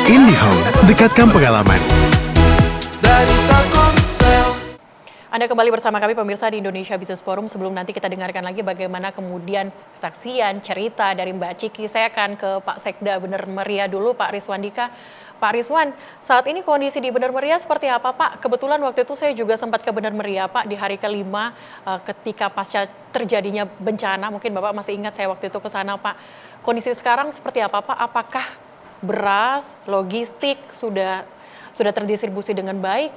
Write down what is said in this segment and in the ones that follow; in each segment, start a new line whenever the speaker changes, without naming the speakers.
IndiHome, dekatkan pengalaman.
Dari Telkomsel.
Anda kembali bersama kami pemirsa di Indonesia Business Forum. Sebelum nanti kita dengarkan lagi bagaimana kemudian kesaksian, cerita dari Mbak Ciki. Saya akan ke Pak Sekda Bener Meriah dulu, Pak Rizwan Dika. Pak Rizwan, saat ini kondisi di Bener Meriah seperti apa Pak? Kebetulan waktu itu saya juga sempat ke Bener Meriah Pak di hari kelima ketika pasca terjadinya bencana. Mungkin Bapak masih ingat saya waktu itu ke sana Pak. Kondisi sekarang seperti apa Pak? Apakah beras, logistik sudah terdistribusi dengan baik?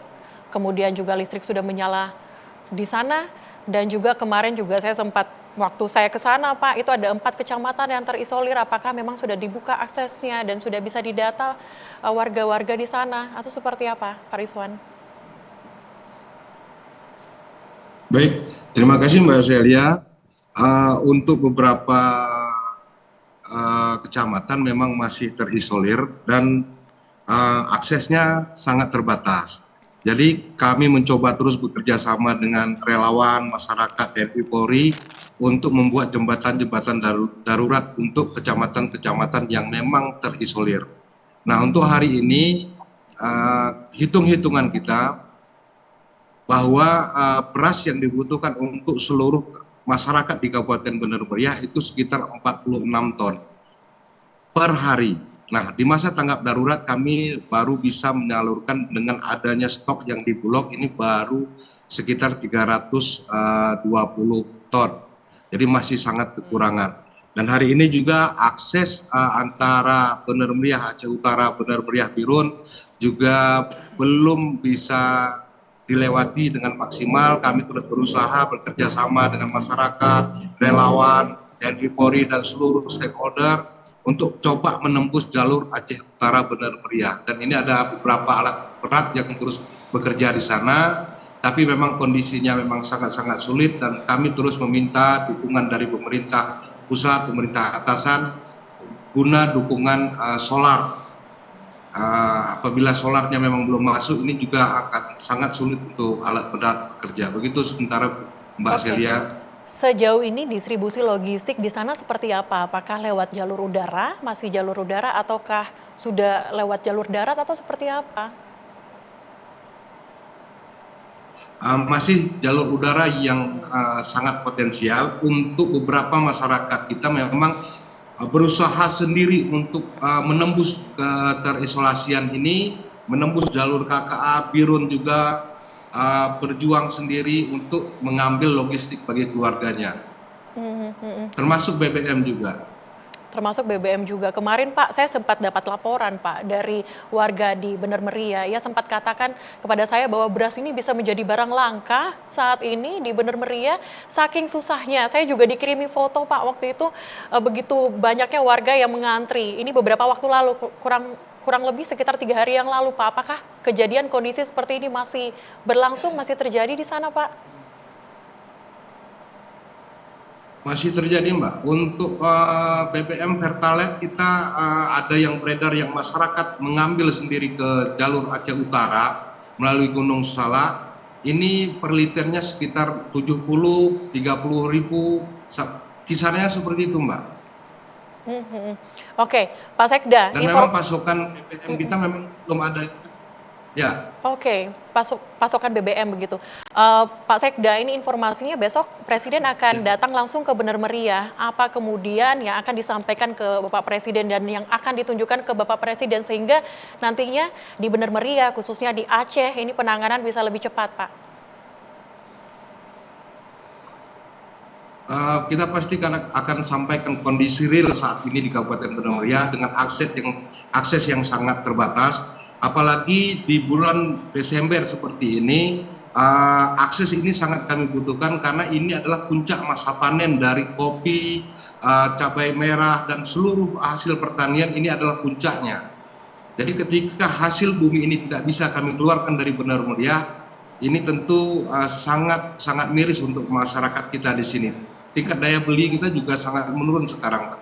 Kemudian juga listrik sudah menyala di sana, dan juga kemarin juga saya sempat waktu saya ke sana Pak, itu ada 4 kecamatan yang terisolir. Apakah memang sudah dibuka aksesnya dan sudah bisa didata warga-warga di sana atau seperti apa, Pak Rizwan?
Baik, terima kasih Mbak Celia. Untuk beberapa kecamatan memang masih terisolir dan aksesnya sangat terbatas. Jadi kami mencoba terus bekerja sama dengan relawan, masyarakat, TNI Polri untuk membuat jembatan-jembatan darurat untuk kecamatan-kecamatan yang memang terisolir. Nah, untuk hari ini hitung-hitungan kita bahwa beras yang dibutuhkan untuk seluruh masyarakat di Kabupaten Bener Meriah itu sekitar 46 ton per hari. Nah, di masa tanggap darurat kami baru bisa menyalurkan dengan adanya stok yang di Bulog ini baru sekitar 320 ton. Jadi masih sangat kekurangan. Dan hari ini juga akses antara Bener Meriah Aceh Utara, Bener Meriah Birun juga belum bisa dilewati dengan maksimal. Kami terus berusaha bekerja sama dengan masyarakat, relawan, TNI Polri dan seluruh stakeholder untuk coba menembus jalur Aceh Utara Bener Meriah. Dan ini ada beberapa alat berat yang terus bekerja di sana, tapi memang kondisinya memang sangat-sangat sulit dan kami terus meminta dukungan dari pemerintah pusat, pemerintah atasan, guna dukungan solar. Apabila solarnya memang belum masuk, ini juga akan sangat sulit untuk alat berat bekerja. Begitu sementara Mbak Celia.
Sejauh ini distribusi logistik di sana seperti apa? Apakah lewat jalur udara, masih jalur udara, ataukah sudah lewat jalur darat atau seperti apa?
Masih jalur udara yang sangat potensial. Untuk beberapa masyarakat kita memang berusaha sendiri untuk menembus terisolasian ini, menembus jalur KKA, Birun juga berjuang sendiri untuk mengambil logistik bagi keluarganya, termasuk BBM juga.
Termasuk BBM juga. Kemarin Pak, saya sempat dapat laporan Pak dari warga di Bener Meriah. Ia sempat katakan kepada saya bahwa beras ini bisa menjadi barang langka saat ini di Bener Meriah. Saking susahnya, saya juga dikirimi foto Pak waktu itu, begitu banyaknya warga yang mengantri. Ini beberapa waktu lalu, kurang lebih sekitar 3 hari yang lalu Pak. Apakah kejadian kondisi seperti ini masih berlangsung, masih terjadi di sana Pak?
Masih terjadi Mbak. Untuk BBM Pertalite kita ada yang beredar yang masyarakat mengambil sendiri ke jalur Aceh Utara melalui Gunung Salak. Ini per liternya sekitar 70-30 ribu, kisarannya seperti itu Mbak.
Oke, Pak Sekda.
Dan memang pasokan BBM kita memang belum ada. Ya.
Oke, pasokan BBM begitu. Pak Sekda, ini informasinya besok Presiden akan datang langsung ke Bener Meriah. Apa kemudian yang akan disampaikan ke Bapak Presiden dan yang akan ditunjukkan ke Bapak Presiden sehingga nantinya di Bener Meriah, khususnya di Aceh, ini penanganan bisa lebih cepat, Pak?
Kita pasti akan sampaikan kondisi real saat ini di Kabupaten Bener Meriah dengan akses yang sangat terbatas. Apalagi di bulan Desember seperti ini, akses ini sangat kami butuhkan karena ini adalah puncak masa panen dari kopi, cabai merah, dan seluruh hasil pertanian. Ini adalah puncaknya. Jadi ketika hasil bumi ini tidak bisa kami keluarkan dari Bener Meriah, ini tentu sangat miris untuk masyarakat kita di sini. Tingkat daya beli kita juga sangat menurun sekarang, Pak.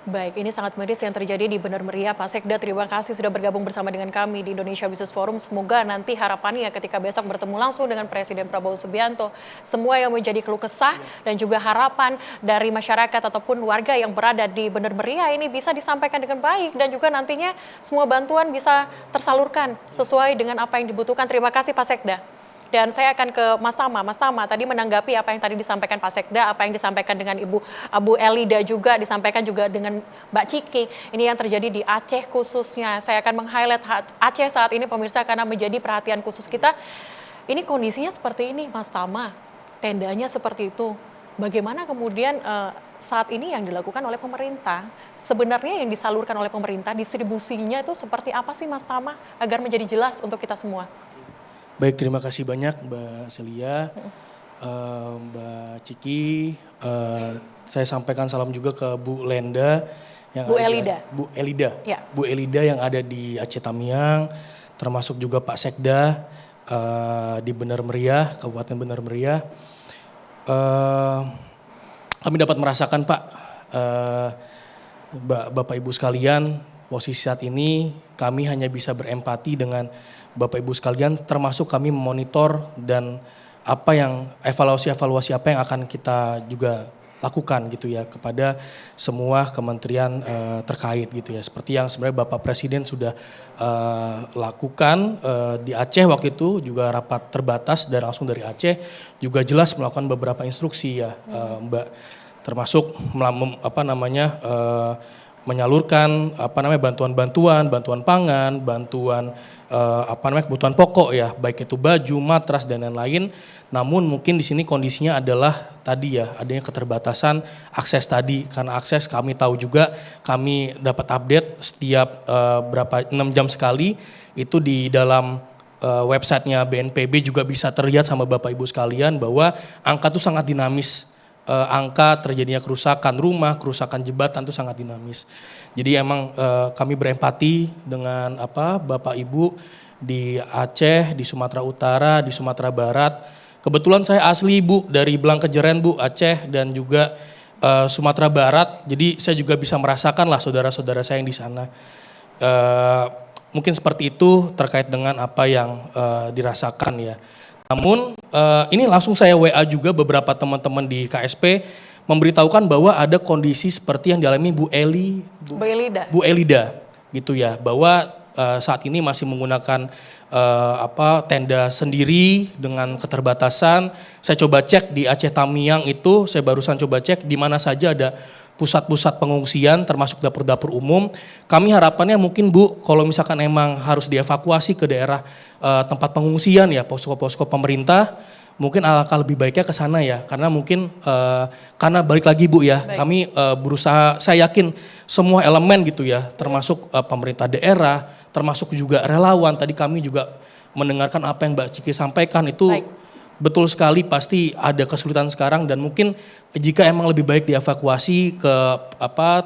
Baik, ini sangat miris yang terjadi di Benar Meriah. Pak Sekda, terima kasih sudah bergabung bersama dengan kami di Indonesia Business Forum. Semoga nanti harapannya ketika besok bertemu langsung dengan Presiden Prabowo Subianto, semua yang menjadi keluh kesah dan juga harapan dari masyarakat ataupun warga yang berada di Benar Meriah ini bisa disampaikan dengan baik dan juga nantinya semua bantuan bisa tersalurkan sesuai dengan apa yang dibutuhkan. Terima kasih Pak Sekda. Dan saya akan ke Mas Tama. Mas Tama tadi menanggapi apa yang tadi disampaikan Pak Sekda, apa yang disampaikan dengan Ibu Abu Elida juga, disampaikan juga dengan Mbak Ciki. Ini yang terjadi di Aceh khususnya. Saya akan meng-highlight Aceh saat ini pemirsa karena menjadi perhatian khusus kita. Ini kondisinya seperti ini Mas Tama, tendanya seperti itu. Bagaimana kemudian saat ini yang dilakukan oleh pemerintah? Sebenarnya yang disalurkan oleh pemerintah, distribusinya itu seperti apa sih Mas Tama? Agar menjadi jelas untuk kita semua.
Baik, terima kasih banyak Mbak Celia, Mbak Ciki. Saya sampaikan salam juga ke Bu Lenda,
Bu Elida.
Bu Elida,
Ya.
Bu Elida yang ada di Aceh Tamiang, termasuk juga Pak Sekda di Benar Meriah, Kabupaten Benar Meriah. Kami dapat merasakan Pak, Bapak Ibu sekalian, posisi saat ini kami hanya bisa berempati dengan Bapak Ibu sekalian, termasuk kami memonitor dan apa yang evaluasi apa yang akan kita juga lakukan gitu ya kepada semua kementerian terkait gitu ya. Seperti yang sebenarnya Bapak Presiden sudah lakukan di Aceh waktu itu juga rapat terbatas dan langsung dari Aceh juga jelas melakukan beberapa instruksi ya Mbak, termasuk menyalurkan bantuan pangan, bantuan kebutuhan pokok ya, baik itu baju, matras dan lain-lain. Namun mungkin di sini kondisinya adalah tadi ya adanya keterbatasan akses tadi, karena akses kami tahu juga kami dapat update setiap 6 jam sekali itu di dalam websitenya BNPB juga bisa terlihat sama Bapak Ibu sekalian bahwa angka itu sangat dinamis. Angka terjadinya kerusakan rumah, kerusakan jembatan itu sangat dinamis. Jadi emang kami berempati dengan Bapak Ibu di Aceh, di Sumatera Utara, di Sumatera Barat. Kebetulan saya asli Bu dari Blangkejeren Bu, Aceh dan juga Sumatera Barat. Jadi saya juga bisa merasakan lah saudara-saudara saya yang di sana. Mungkin seperti itu terkait dengan apa yang dirasakan ya. Namun ini langsung saya WA juga beberapa teman-teman di KSP memberitahukan bahwa ada kondisi seperti yang dialami Bu Elida gitu ya, bahwa saat ini masih menggunakan tenda sendiri dengan keterbatasan. Saya coba cek di Aceh Tamiang itu, saya barusan coba cek di mana saja ada pusat-pusat pengungsian termasuk dapur-dapur umum. Kami harapannya mungkin Bu, kalau misalkan emang harus dievakuasi ke daerah tempat pengungsian ya, posko-posko pemerintah, mungkin alangkah lebih baiknya ke sana ya. Karena mungkin karena balik lagi Bu ya, kami berusaha, saya yakin semua elemen gitu ya, termasuk pemerintah daerah, termasuk juga relawan. Tadi kami juga mendengarkan apa yang Mbak Ciki sampaikan itu. Betul sekali, pasti ada kesulitan sekarang dan mungkin jika emang lebih baik dievakuasi ke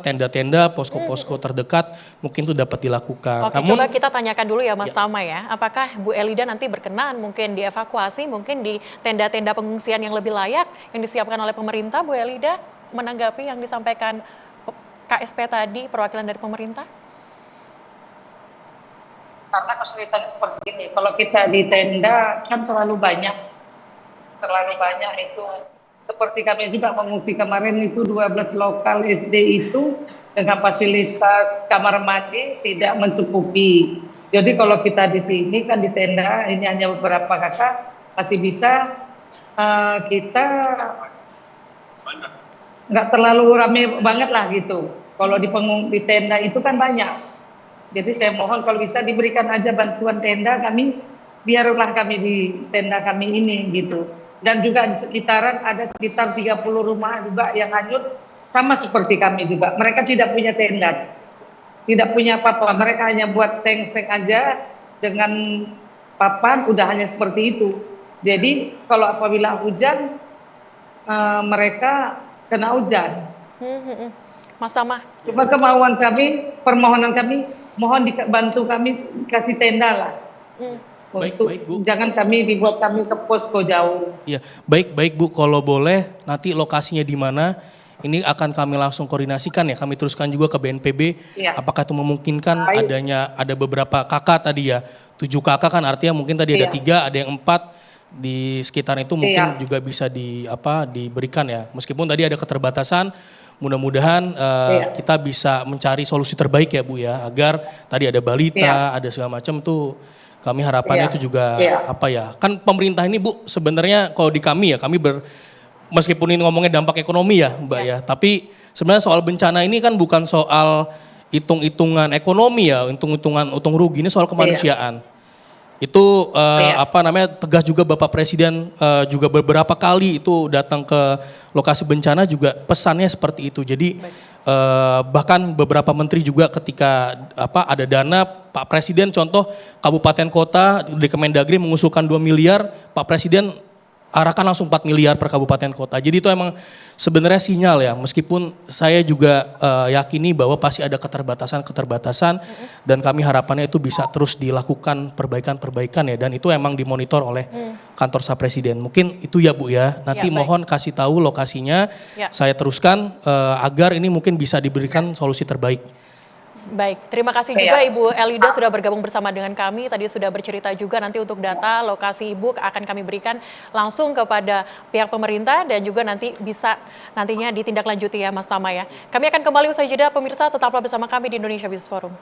tenda-tenda, posko-posko terdekat, mungkin itu dapat dilakukan.
Oke, coba kita tanyakan dulu ya Mas Tama ya, apakah Bu Elida nanti berkenan mungkin dievakuasi mungkin di tenda-tenda pengungsian yang lebih layak yang disiapkan oleh pemerintah? Bu Elida menanggapi yang disampaikan KSP tadi, perwakilan dari pemerintah?
Karena kesulitan seperti ini, kalau kita di tenda kan terlalu banyak itu. Seperti kami juga mengungsi kemarin itu 12 lokal SD itu dengan fasilitas kamar mandi tidak mencukupi. Jadi kalau kita di sini kan di tenda ini hanya beberapa kakak masih bisa kita nggak terlalu ramai banget lah gitu. Kalau di tenda itu kan banyak. Jadi saya mohon kalau bisa diberikan aja bantuan tenda kami, biarlah kami di tenda kami ini gitu. Dan juga di sekitaran ada sekitar 30 rumah juga yang hanyut sama seperti kami juga. Mereka tidak punya tenda, tidak punya apa-apa. Mereka hanya buat seng-seng aja dengan papan, udah hanya seperti itu. Jadi kalau apabila hujan, mereka kena hujan.
Mas Tama.
Cuma permohonan kami, mohon dibantu kami kasih tenda lah.
Baik, Bu.
Jangan dibuat kami ke posko jauh.
Ya, baik Bu. Kalau boleh nanti lokasinya di mana Ini akan kami langsung koordinasikan ya, kami teruskan juga ke BNPB.
Iya.
Apakah itu memungkinkan
Baik.
ada beberapa kakak tadi ya, 7 kakak kan artinya mungkin tadi ada
Iya.
3, ada yang 4 di sekitar itu mungkin
Iya.
juga bisa diberikan ya. Meskipun tadi ada keterbatasan, mudah-mudahan kita bisa mencari solusi terbaik ya Bu ya, agar tadi ada balita, ada segala macam tuh kami harapannya itu juga apa ya, kan pemerintah ini Bu sebenarnya kalau di kami ya, meskipun ini ngomongnya dampak ekonomi ya Mbak ya, tapi sebenarnya soal bencana ini kan bukan soal hitung-hitungan ekonomi ya, untung rugi, ini soal kemanusiaan. Itu tegas juga Bapak Presiden juga beberapa kali itu datang ke lokasi bencana juga pesannya seperti itu. Jadi bahkan beberapa menteri juga ketika ada dana, Pak Presiden contoh kabupaten kota di Kemendagri mengusulkan 2 miliar, Pak Presiden arahkan langsung 4 miliar per kabupaten kota. Jadi itu emang sebenarnya sinyal ya, meskipun saya juga yakini bahwa pasti ada keterbatasan dan kami harapannya itu bisa terus dilakukan perbaikan-perbaikan ya, dan itu emang dimonitor oleh kantor staf presiden. Mungkin itu ya Bu ya, nanti mohon kasih tahu lokasinya, saya teruskan agar ini mungkin bisa diberikan solusi terbaik.
Baik, terima kasih juga Ibu Elida sudah bergabung bersama dengan kami. Tadi sudah bercerita juga nanti untuk data lokasi Ibu akan kami berikan langsung kepada pihak pemerintah dan juga nanti bisa nantinya ditindaklanjuti ya Mas Tama ya. Kami akan kembali usai jeda pemirsa, tetaplah bersama kami di Indonesia Business Forum.